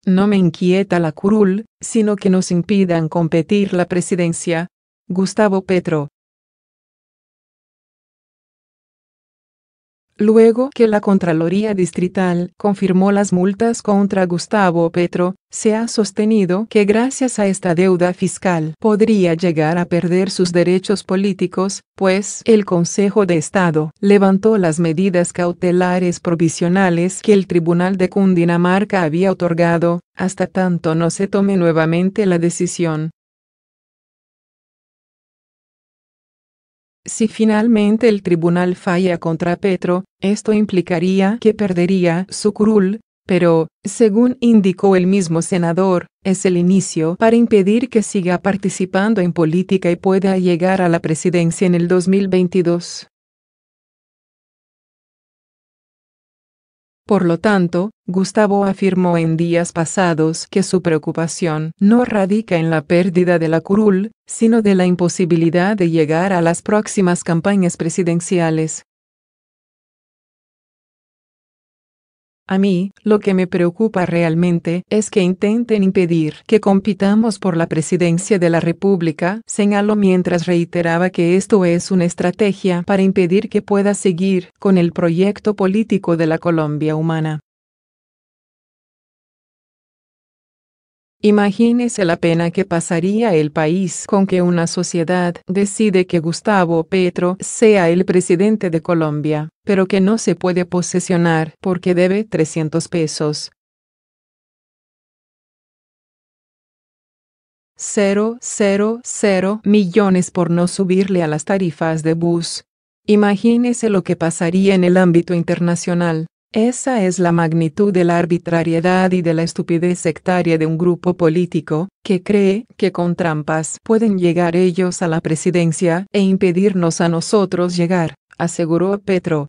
No me inquieta la curul, sino que nos impidan competir la presidencia. Gustavo Petro. Luego que la Contraloría Distrital confirmó las multas contra Gustavo Petro, se ha sostenido que gracias a esta deuda fiscal podría llegar a perder sus derechos políticos, pues el Consejo de Estado levantó las medidas cautelares provisionales que el Tribunal de Cundinamarca había otorgado, hasta tanto no se tome nuevamente la decisión. Si finalmente el tribunal falla contra Petro, esto implicaría que perdería su curul, pero, según indicó el mismo senador, es el inicio para impedir que siga participando en política y pueda llegar a la presidencia en el 2022. Por lo tanto, Gustavo afirmó en días pasados que su preocupación no radica en la pérdida de la curul, sino de la imposibilidad de llegar a las próximas campañas presidenciales. A mí, lo que me preocupa realmente es que intenten impedir que compitamos por la presidencia de la República, señaló mientras reiteraba que esto es una estrategia para impedir que pueda seguir con el proyecto político de la Colombia humana. Imagínese la pena que pasaría el país con que una sociedad decide que Gustavo Petro sea el presidente de Colombia, pero que no se puede posesionar porque debe 300 pesos. 0,000 millones por no subirle a las tarifas de bus. Imagínese lo que pasaría en el ámbito internacional. Esa es la magnitud de la arbitrariedad y de la estupidez sectaria de un grupo político, que cree que con trampas pueden llegar ellos a la presidencia e impedirnos a nosotros llegar, aseguró Petro.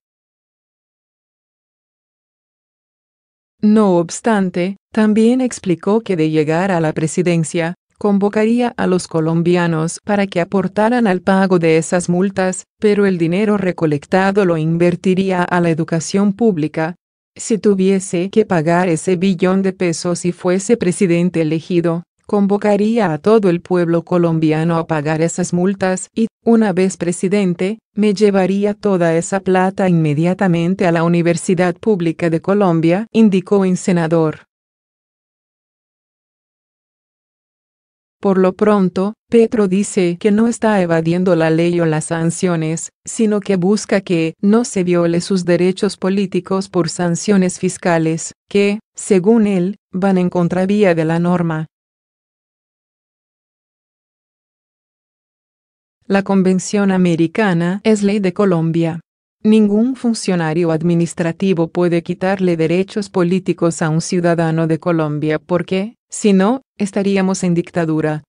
No obstante, también explicó que de llegar a la presidencia, convocaría a los colombianos para que aportaran al pago de esas multas, pero el dinero recolectado lo invertiría a la educación pública. Si tuviese que pagar ese billón de pesos y fuese presidente elegido, convocaría a todo el pueblo colombiano a pagar esas multas y, una vez presidente, me llevaría toda esa plata inmediatamente a la Universidad Pública de Colombia, indicó el senador. Por lo pronto, Petro dice que no está evadiendo la ley o las sanciones, sino que busca que no se viole sus derechos políticos por sanciones fiscales, que, según él, van en contravía de la norma. La Convención Americana es ley de Colombia. Ningún funcionario administrativo puede quitarle derechos políticos a un ciudadano de Colombia porque, si no, estaríamos en dictadura.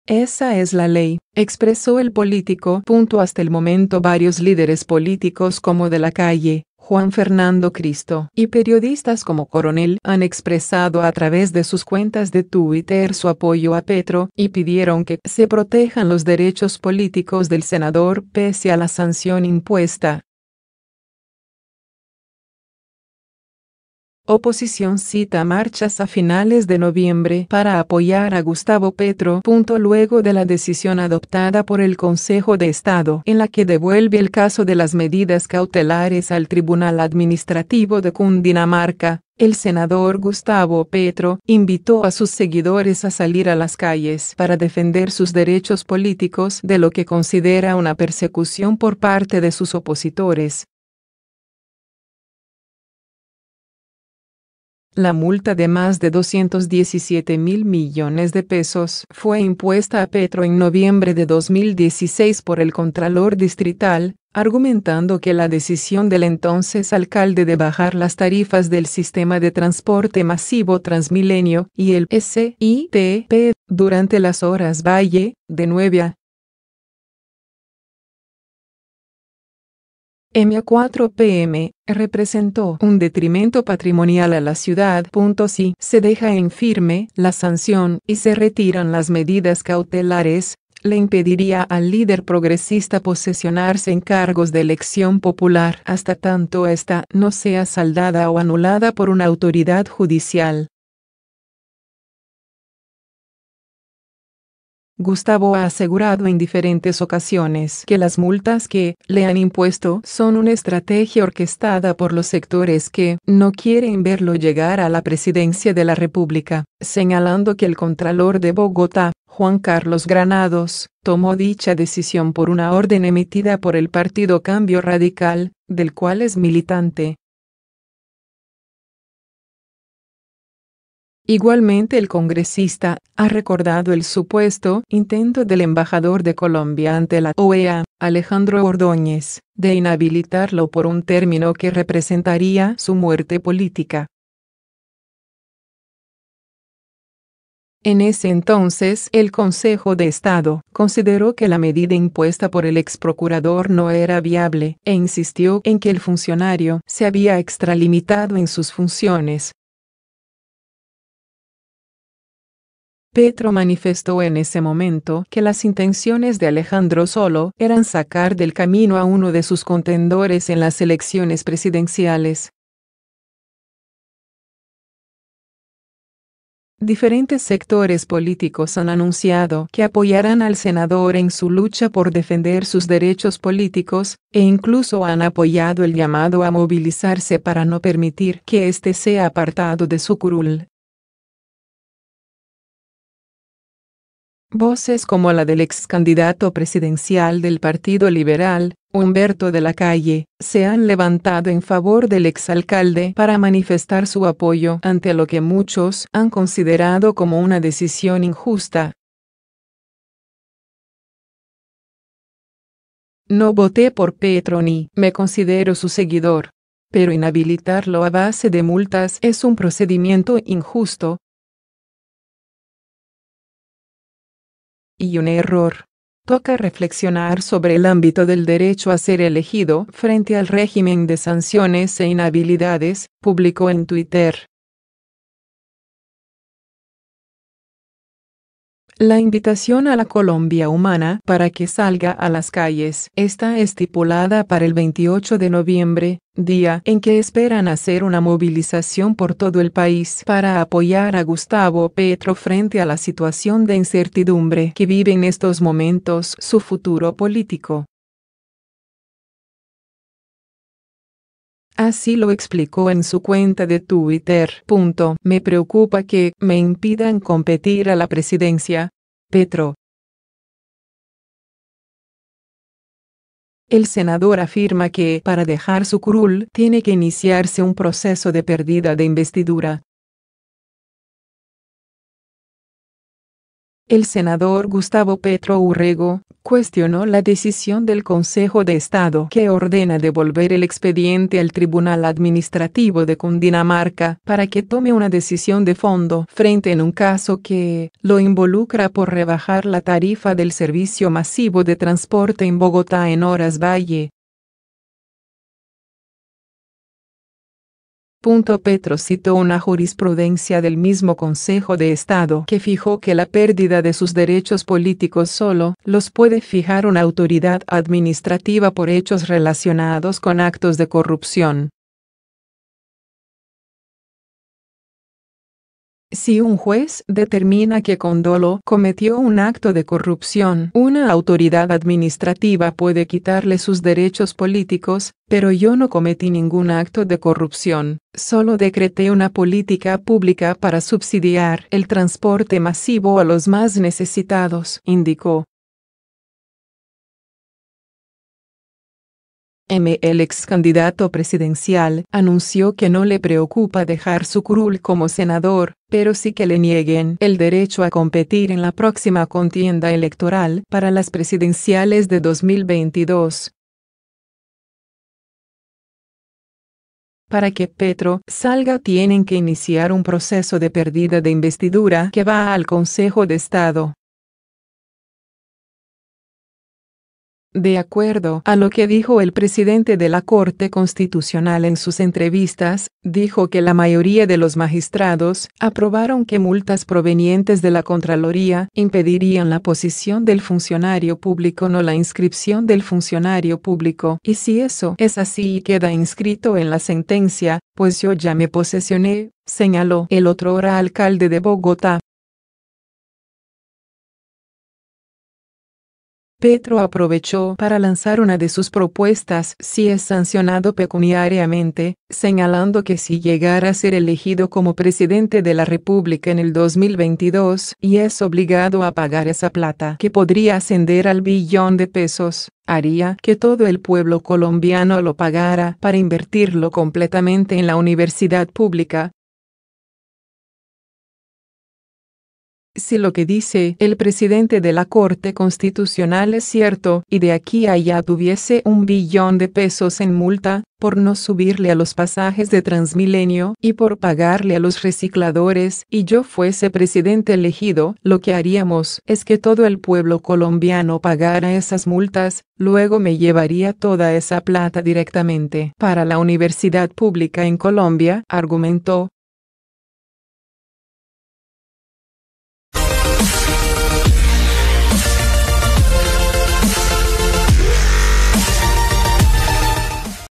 Esa es la ley, expresó el político. Hasta el momento varios líderes políticos como De la Calle, Juan Fernando Cristo y periodistas como Coronel han expresado a través de sus cuentas de Twitter su apoyo a Petro y pidieron que se protejan los derechos políticos del senador pese a la sanción impuesta. Oposición cita marchas a finales de noviembre para apoyar a Gustavo Petro. Luego de la decisión adoptada por el Consejo de Estado en la que devuelve el caso de las medidas cautelares al Tribunal Administrativo de Cundinamarca, el senador Gustavo Petro invitó a sus seguidores a salir a las calles para defender sus derechos políticos de lo que considera una persecución por parte de sus opositores. La multa de más de 217.000 millones de pesos fue impuesta a Petro en noviembre de 2016 por el Contralor Distrital, argumentando que la decisión del entonces alcalde de bajar las tarifas del sistema de transporte masivo Transmilenio y el SITP durante las horas valle, de 9 a a 4 p.m., representó un detrimento patrimonial a la ciudad. Si se deja en firme la sanción y se retiran las medidas cautelares, le impediría al líder progresista posesionarse en cargos de elección popular hasta tanto ésta no sea saldada o anulada por una autoridad judicial. Gustavo ha asegurado en diferentes ocasiones que las multas que le han impuesto son una estrategia orquestada por los sectores que no quieren verlo llegar a la presidencia de la República, señalando que el Contralor de Bogotá, Juan Carlos Granados, tomó dicha decisión por una orden emitida por el partido Cambio Radical, del cual es militante. Igualmente el congresista ha recordado el supuesto intento del embajador de Colombia ante la OEA, Alejandro Ordóñez, de inhabilitarlo por un término que representaría su muerte política. En ese entonces, el Consejo de Estado consideró que la medida impuesta por el exprocurador no era viable e insistió en que el funcionario se había extralimitado en sus funciones. Petro manifestó en ese momento que las intenciones de Alejandro solo eran sacar del camino a uno de sus contendores en las elecciones presidenciales. Diferentes sectores políticos han anunciado que apoyarán al senador en su lucha por defender sus derechos políticos, e incluso han apoyado el llamado a movilizarse para no permitir que éste sea apartado de su curul. Voces como la del ex candidato presidencial del Partido Liberal, Humberto de la Calle, se han levantado en favor del exalcalde para manifestar su apoyo ante lo que muchos han considerado como una decisión injusta. No voté por Petro ni me considero su seguidor, pero inhabilitarlo a base de multas es un procedimiento injusto y un error. Toca reflexionar sobre el ámbito del derecho a ser elegido frente al régimen de sanciones e inhabilidades, publicó en Twitter. La invitación a la Colombia Humana para que salga a las calles está estipulada para el 28 de noviembre, día en que esperan hacer una movilización por todo el país para apoyar a Gustavo Petro frente a la situación de incertidumbre que vive en estos momentos su futuro político. Así lo explicó en su cuenta de Twitter. Me preocupa que me impidan competir a la presidencia. Petro. El senador afirma que para dejar su curul tiene que iniciarse un proceso de pérdida de investidura. El senador Gustavo Petro Urrego cuestionó la decisión del Consejo de Estado que ordena devolver el expediente al Tribunal Administrativo de Cundinamarca para que tome una decisión de fondo frente en un caso que lo involucra por rebajar la tarifa del servicio masivo de transporte en Bogotá en horas valle. Petro citó una jurisprudencia del mismo Consejo de Estado que fijó que la pérdida de sus derechos políticos solo los puede fijar una autoridad administrativa por hechos relacionados con actos de corrupción. Si un juez determina que Condolo cometió un acto de corrupción, una autoridad administrativa puede quitarle sus derechos políticos, pero yo no cometí ningún acto de corrupción, solo decreté una política pública para subsidiar el transporte masivo a los más necesitados, indicó. El ex candidato presidencial anunció que no le preocupa dejar su curul como senador, pero sí que le nieguen el derecho a competir en la próxima contienda electoral para las presidenciales de 2022. Para que Petro salga tienen que iniciar un proceso de pérdida de investidura que va al Consejo de Estado. De acuerdo a lo que dijo el presidente de la Corte Constitucional en sus entrevistas, dijo que la mayoría de los magistrados aprobaron que multas provenientes de la Contraloría impedirían la posición del funcionario público, no la inscripción del funcionario público. Y si eso es así y queda inscrito en la sentencia, pues yo ya me posesioné, señaló el otrora alcalde de Bogotá. Petro aprovechó para lanzar una de sus propuestas si es sancionado pecuniariamente, señalando que si llegara a ser elegido como presidente de la República en el 2022 y es obligado a pagar esa plata que podría ascender al billón de pesos, haría que todo el pueblo colombiano lo pagara para invertirlo completamente en la universidad pública. Si lo que dice el presidente de la Corte Constitucional es cierto y de aquí a allá tuviese 1 billón de pesos en multa, por no subirle a los pasajes de Transmilenio y por pagarle a los recicladores y yo fuese presidente elegido, lo que haríamos es que todo el pueblo colombiano pagara esas multas, luego me llevaría toda esa plata directamente para la universidad pública en Colombia, argumentó.